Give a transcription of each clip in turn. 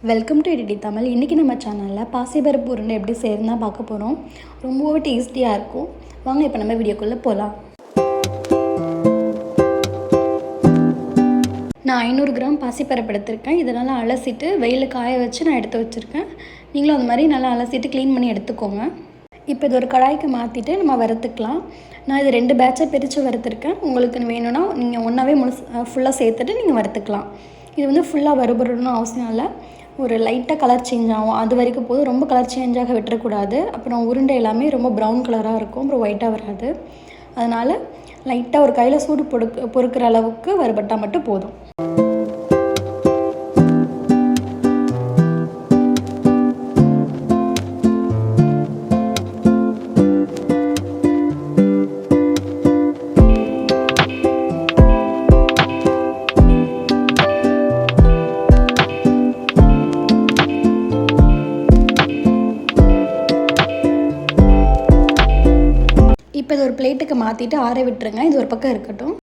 Welcome to எடிடி Tamil. இன்றைக்கி நம்ம சேனலில் பாசிப்பருப்பு உருண்டை எப்படி செய்யறதுனா பார்க்க போகிறோம். ரொம்பவே டேஸ்டியாக இருக்கும். வாங்க இப்போ நம்ம வீடியோக்குள்ளே போகலாம். நான் 500 கிராம் பாசிப்பருப்பு எடுத்திருக்கேன். இதனால் அலசிட்டு வெயிலில் காய வச்சு நான் எடுத்து வச்சுருக்கேன். நீங்களும் அந்த மாதிரி நல்லா அலசிட்டு க்ளீன் பண்ணி எடுத்துக்கோங்க. இப்போ இது ஒரு கடாய்க்கு மாற்றிட்டு நம்ம வறுத்துக்கலாம். நான் இது 2 பேட்சாக பிரித்து வறுத்துருக்கேன். உங்களுக்கு வேணும்னா நீங்கள் ஒன்றாவே ஃபுல்லாக சேர்த்துட்டு நீங்கள் வறுத்துக்கலாம். இது வந்து ஃபுல்லாக வறுபடணும்னு அவசியம் இல்லை. ஒரு லைட்டாக கலர் சேஞ்ச் ஆகும், அது வரைக்கும் போதும். ரொம்ப கலர் சேஞ்சாக விட்டுறக்கூடாது. அப்புறம் உருண்டை எல்லாமே ரொம்ப ப்ரௌன் கலராக இருக்கும், அப்புறம் ஒயிட்டாக வராது. அதனால் லைட்டாக ஒரு கையில் சூடு பொறுக்கிற அளவுக்கு வறுபட்டால் மட்டும் போதும். இப்போ இது ஒரு பிளேட்டுக்கு மாற்றிட்டு ஆற விட்டுருங்க. இது ஒரு பக்கம் இருக்கட்டும்.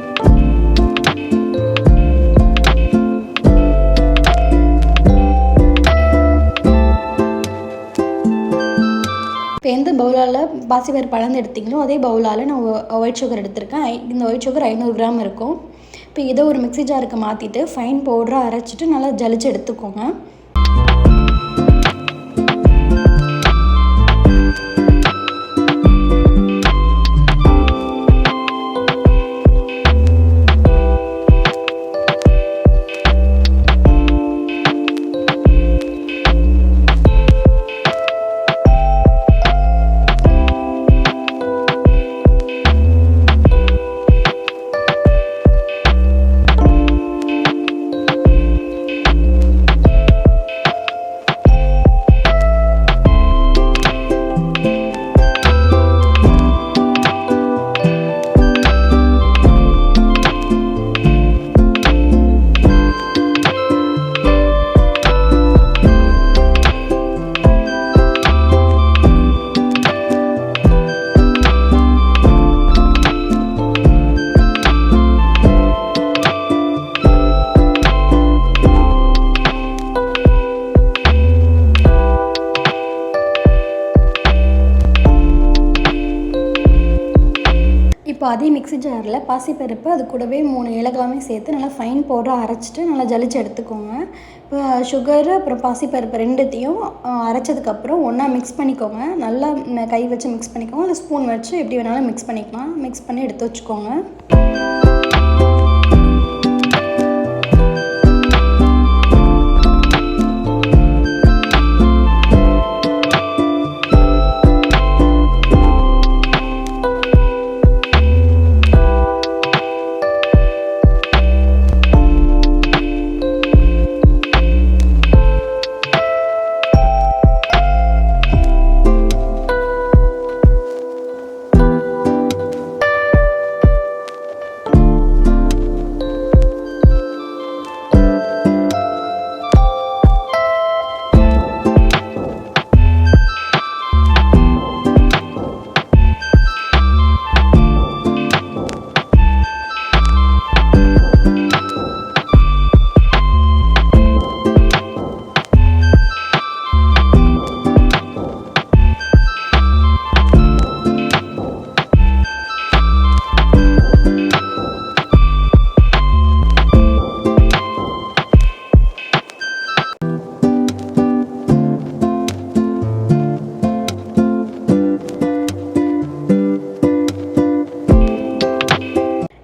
இப்போ எந்த பவுலால் பாசிப்பருப்பு பழந்து எடுத்திங்களோ அதே பவுலால் நான் ஒயிட் சுகர் எடுத்திருக்கேன். இந்த ஒயிட் சுகர் 500 கிராம் இருக்கும். இப்போ இதை ஒரு மிக்ஸி ஜாருக்கு மாற்றிட்டு ஃபைன் பவுடராக அரைச்சிட்டு நல்லா ஜலிச்சு எடுத்துக்கோங்க. இப்போ அதே மிக்ஸி ஜாரில் பாசிப்பருப்பு அது கூடவே 3 ஏலக்காயுமே சேர்த்து நல்லா ஃபைன் பவுடராக அரைச்சிட்டு நல்லா ஜலிச்சு எடுத்துக்கோங்க. இப்போ சுகரு அப்புறம் பாசிப்பருப்பு 2த்தையும் அரைச்சதுக்கப்புறம் ஒன்றா மிக்ஸ் பண்ணிக்கோங்க. நல்லா கை வச்சு மிக்ஸ் பண்ணிக்கோங்க, இல்லை ஸ்பூன் வச்சு எப்படி வேணாலும் மிக்ஸ் பண்ணிக்கலாம். மிக்ஸ் பண்ணி எடுத்து வச்சுக்கோங்க.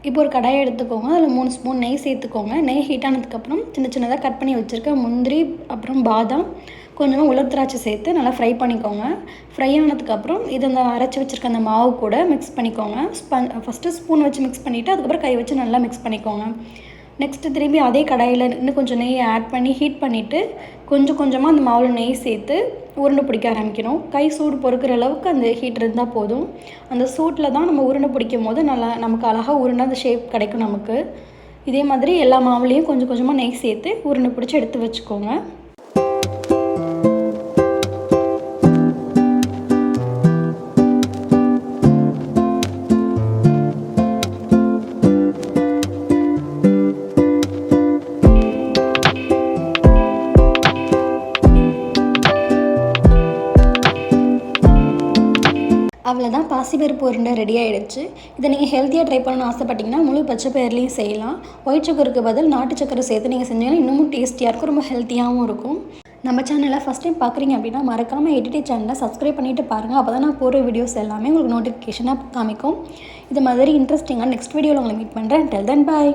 இப்போ ஒரு கடாயை எடுத்துக்கோங்க. அதில் 3 ஸ்பூன் நெய் சேர்த்துக்கோங்க. நெய் ஹீட் ஆனதுக்கப்புறம் சின்ன சின்னதாக கட் பண்ணி வச்சுருக்க முந்திரி அப்புறம் பாதாம் கொஞ்சமாக உலர் திராட்சை சேர்த்து நல்லா ஃப்ரை பண்ணிக்கோங்க. ஃப்ரை ஆனதுக்கப்புறம் இது அந்த அரைச்சி வச்சுருக்க அந்த மாவு கூட மிக்ஸ் பண்ணிக்கோங்க. ஃபஸ்ட்டு ஸ்பூன் வச்சு மிக்ஸ் பண்ணிவிட்டு அதுக்கப்புறம் கை வச்சு நல்லா மிக்ஸ் பண்ணிக்கோங்க. நெக்ஸ்ட்டு திரும்பி அதே கடாயில் இன்னும் கொஞ்சம் நெய் ஆட் பண்ணி ஹீட் பண்ணிவிட்டு கொஞ்சம் கொஞ்சமாக அந்த மாவில் நெய் சேர்த்து உருண்டை பிடிக்க ஆரம்பிக்கணும். கை சூடு பொறுக்கிற அளவுக்கு அந்த ஹீட் இருந்தால் போதும். அந்த சூட்டில் தான் நம்ம உருண்டை பிடிக்கும் போது நல்லா நமக்கு அழகாக உருண்டை அந்த ஷேப் கிடைக்கும் நமக்கு. இதே மாதிரி எல்லா மாவுலேயும் கொஞ்சம் கொஞ்சமாக நெய் சேர்த்து உருண்டை பிடிச்சி எடுத்து வச்சுக்கோங்க. அவ்வளோதான், பாசிப்பருப்பு உருண்டை ரெடி ஆகிடுச்சு. இதை நீங்கள் ஹெல்த்தியாக ட்ரை பண்ணணும்னு ஆசைப்பட்டிங்கன்னா முழு பச்சை பயிர்லேயும் செய்யலாம். ஒயிட் சுகருக்கு பதில் நாட்டு சக்கரை சேர்த்து நீங்கள் செஞ்சீங்கன்னா இன்னமும் டேஸ்டியாக இருக்கும், ரொம்ப ஹெல்த்தியாகவும் இருக்கும். நம்ம சேனலை ஃபஸ்ட் டைம் பார்க்குறீங்க அப்படின்னா மறக்காமல் எடிட்டே சேனலை சப்ஸ்கிரைப் பண்ணிவிட்டு பாருங்கள். அப்போ தான் நான் போகிற வீடியோஸ் எல்லாமே உங்களுக்கு நோட்டிஃபிகேஷனாக காமிக்கும். இது மாதிரி இன்ட்ரெஸ்டிங்காக நெக்ஸ்ட் வீடியோவில் உங்களை மீட் பண்ணுறேன். டெல் தென் பாய்.